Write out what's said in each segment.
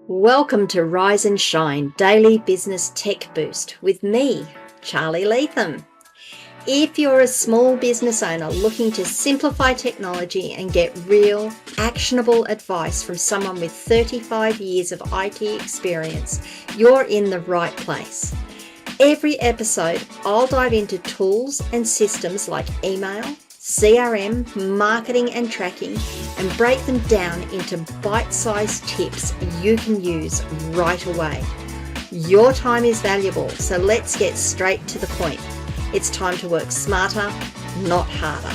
Welcome to Rise and Shine Daily Business Tech Boost with me, Charly Leetham. If you're a small business owner looking to simplify technology and get real, actionable advice from someone with 35 years of IT experience, you're in the right place. Every episode, I'll dive into tools and systems like email, CRM, marketing and tracking, and break them down into bite-sized tips you can use right away. Your time is valuable, so let's get straight to the point. It's time to work smarter, not harder.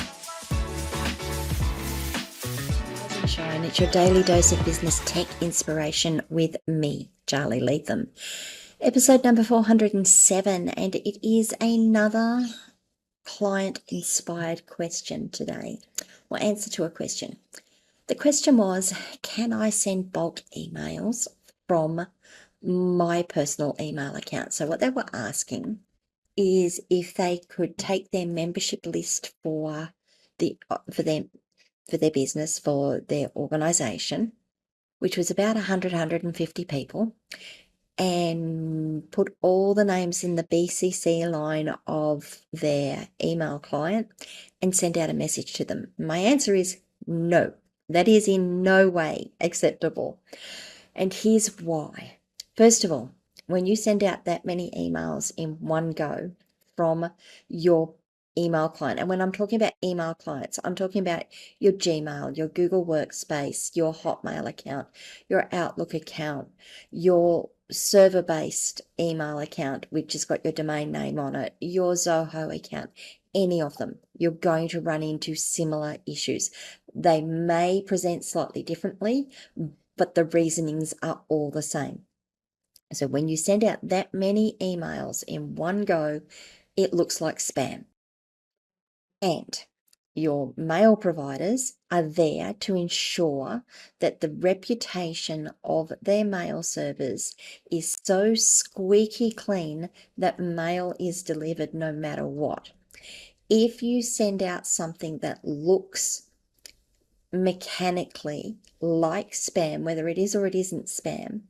Rise and Shine, it's your daily dose of business tech inspiration with me, Charly Leetham. Episode number 407, and it is another client-inspired question today, or answer to a question. The question was, can I send bulk emails from my personal email account? So what they were asking is if they could take their membership list for their business, for their organization, which was about 150 people, and put all the names in the BCC line of their email client and send out a message to them. My answer is no. That is in no way acceptable. And here's why. First of all, when you send out that many emails in one go from your email client, and when I'm talking about email clients, I'm talking about your Gmail, your Google Workspace, your Hotmail account, your Outlook account, your server-based email account, which has got your domain name on it, your Zoho account, any of them, you're going to run into similar issues. They may present slightly differently, but the reasonings are all the same. So when you send out that many emails in one go, it looks like spam. And your mail providers are there to ensure that the reputation of their mail servers is so squeaky clean that mail is delivered no matter what. If you send out something that looks mechanically like spam, whether it is or it isn't spam,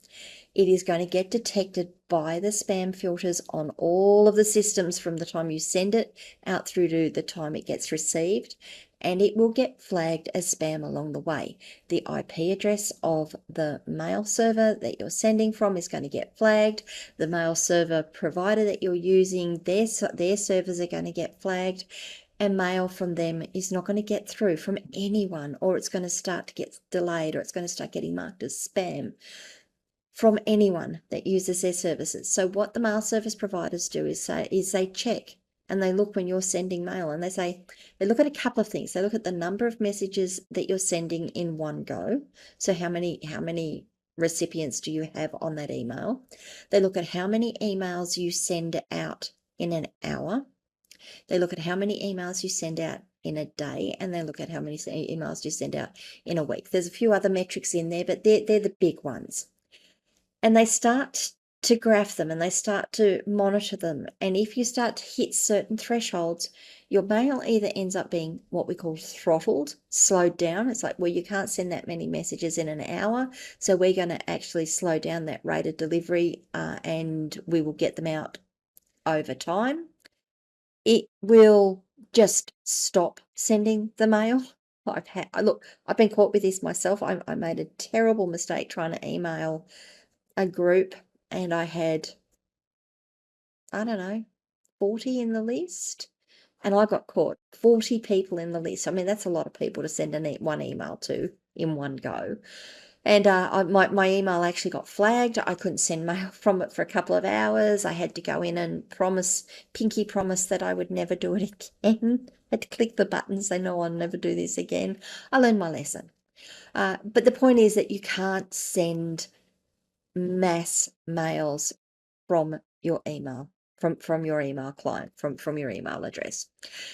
it is going to get detected by the spam filters on all of the systems from the time you send it out through to the time it gets received, and it will get flagged as spam along the way. The IP address of the mail server that you're sending from is going to get flagged. The mail server provider that you're using, their servers are going to get flagged, and mail from them is not going to get through from anyone, or it's going to start to get delayed, or it's going to start getting marked as spam from anyone that uses their services. So what the mail service providers do is they check and they look when you're sending mail, and they look at a couple of things. They look at the number of messages that you're sending in one go. So how many recipients do you have on that email? They look at how many emails you send out in an hour. They look at how many emails you send out in a day, and they look at how many emails you send out in a week. There's a few other metrics in there, but they're the big ones. And they start to graph them and they start to monitor them. And if you start to hit certain thresholds, your mail either ends up being what we call throttled, slowed down. It's like, well, you can't send that many messages in an hour, so we're going to actually slow down that rate of delivery, and we will get them out over time. It will just stop sending the mail. I've been caught with this myself. I made a terrible mistake trying to email a group, and I had, 40 in the list, and I got caught. 40 people in the list. I mean, that's a lot of people to send one email to in one go. And my email actually got flagged. I couldn't send mail from it for a couple of hours. I had to go in and pinky promise that I would never do it again. I had to click the button, say, no, I'll never do this again. I learned my lesson. But the point is that you can't send mass mails from your email, from your email client, from your email address.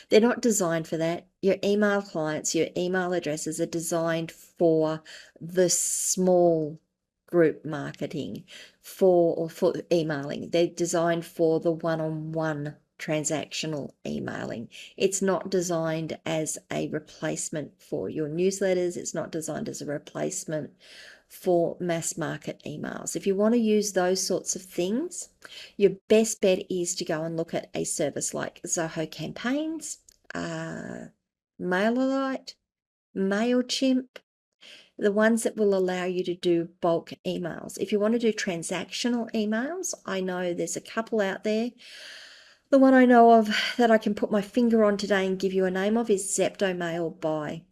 They're not designed for that. Your email clients, your email addresses are designed for the small group marketing, for emailing. They're designed for the one-on-one transactional emailing. It's not designed as a replacement for your newsletters. It's not designed as a replacement for mass market emails. If you want to use those sorts of things, your best bet is to go and look at a service like Zoho Campaigns, MailerLite, MailChimp, the ones that will allow you to do bulk emails. If you want to do transactional emails, I know there's a couple out there. The one I know of that I can put my finger on today and give you a name of is Zeptomail by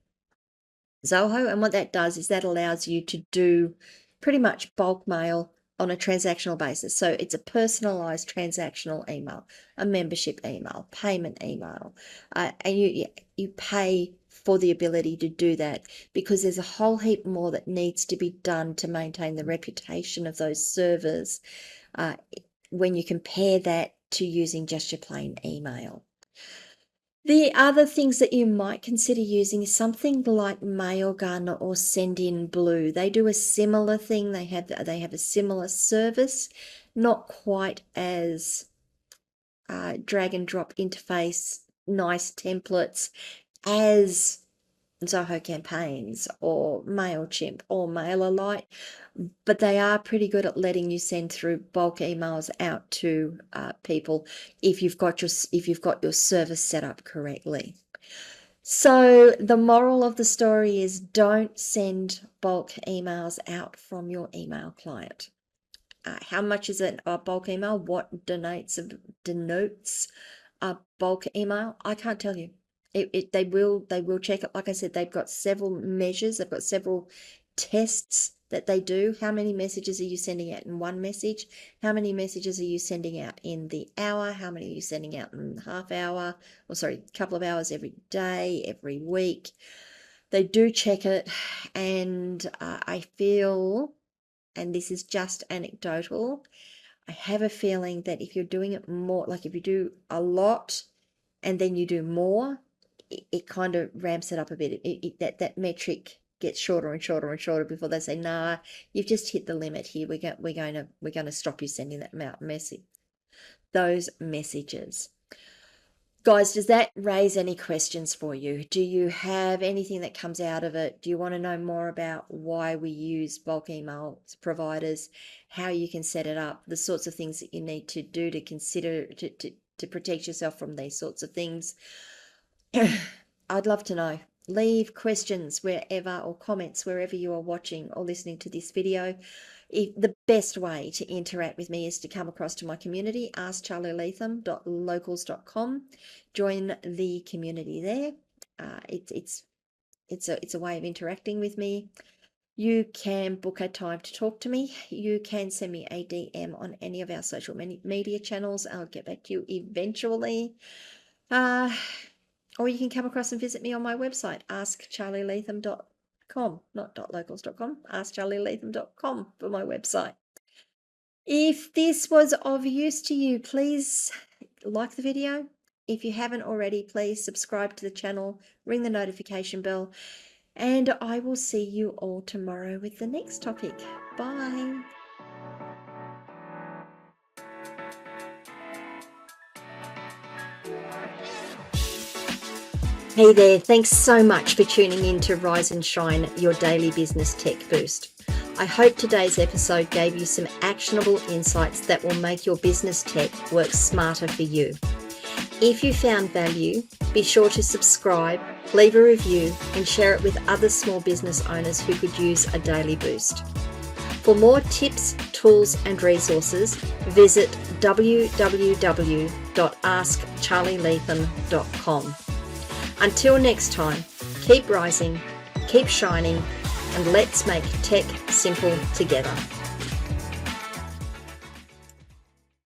Zoho. And what that does is that allows you to do pretty much bulk mail on a transactional basis. So it's a personalized transactional email, a membership email, payment email, and you pay for the ability to do that, because there's a whole heap more that needs to be done to maintain the reputation of those servers when you compare that to using just your plain email. The other things that you might consider using is something like Mailgun or Sendinblue. They do a similar thing. They have a similar service, not quite as drag and drop interface, nice templates as Zoho Campaigns or MailChimp or MailerLite, but they are pretty good at letting you send through bulk emails out to people if you've got your service set up correctly. So the moral of the story is, don't send bulk emails out from your email client. How much is a bulk email? What denotes a bulk email? I can't tell you. They will check it. Like I said, they've got several measures. They've got several tests that they do. How many messages are you sending out in one message? How many messages are you sending out in the hour? How many are you sending out in the half hour? Or sorry, a couple of hours every day, every week? They do check it, and I feel, and this is just anecdotal, I have a feeling that if you're doing it more, like if you do a lot and then you do more, it kind of ramps it up a bit. That metric gets shorter and shorter and shorter before they say, nah, you've just hit the limit here. We're going to stop you sending that those messages. Guys, does that raise any questions for you? Do you have anything that comes out of it? Do you want to know more about why we use bulk email providers, how you can set it up, the sorts of things that you need to do to consider to protect yourself from these sorts of things? I'd love to know. Leave questions wherever, or comments wherever you are watching or listening to this video. The best way to interact with me is to come across to my community, askcharlyleetham.locals.com. Join the community there. It's a way of interacting with me. You can book a time to talk to me. You can send me a DM on any of our social media channels. I'll get back to you eventually. Or you can come across and visit me on my website, askcharlyleetham.com, not .locals.com, askcharlyleetham.com for my website. If this was of use to you, please like the video. If you haven't already, please subscribe to the channel, ring the notification bell, and I will see you all tomorrow with the next topic. Bye. Hey there, thanks so much for tuning in to Rise and Shine, your daily business tech boost. I hope today's episode gave you some actionable insights that will make your business tech work smarter for you. If you found value, be sure to subscribe, leave a review, and share it with other small business owners who could use a daily boost. For more tips, tools, and resources, visit www.askcharlyleetham.com. Until next time, keep rising, keep shining, and let's make tech simple together.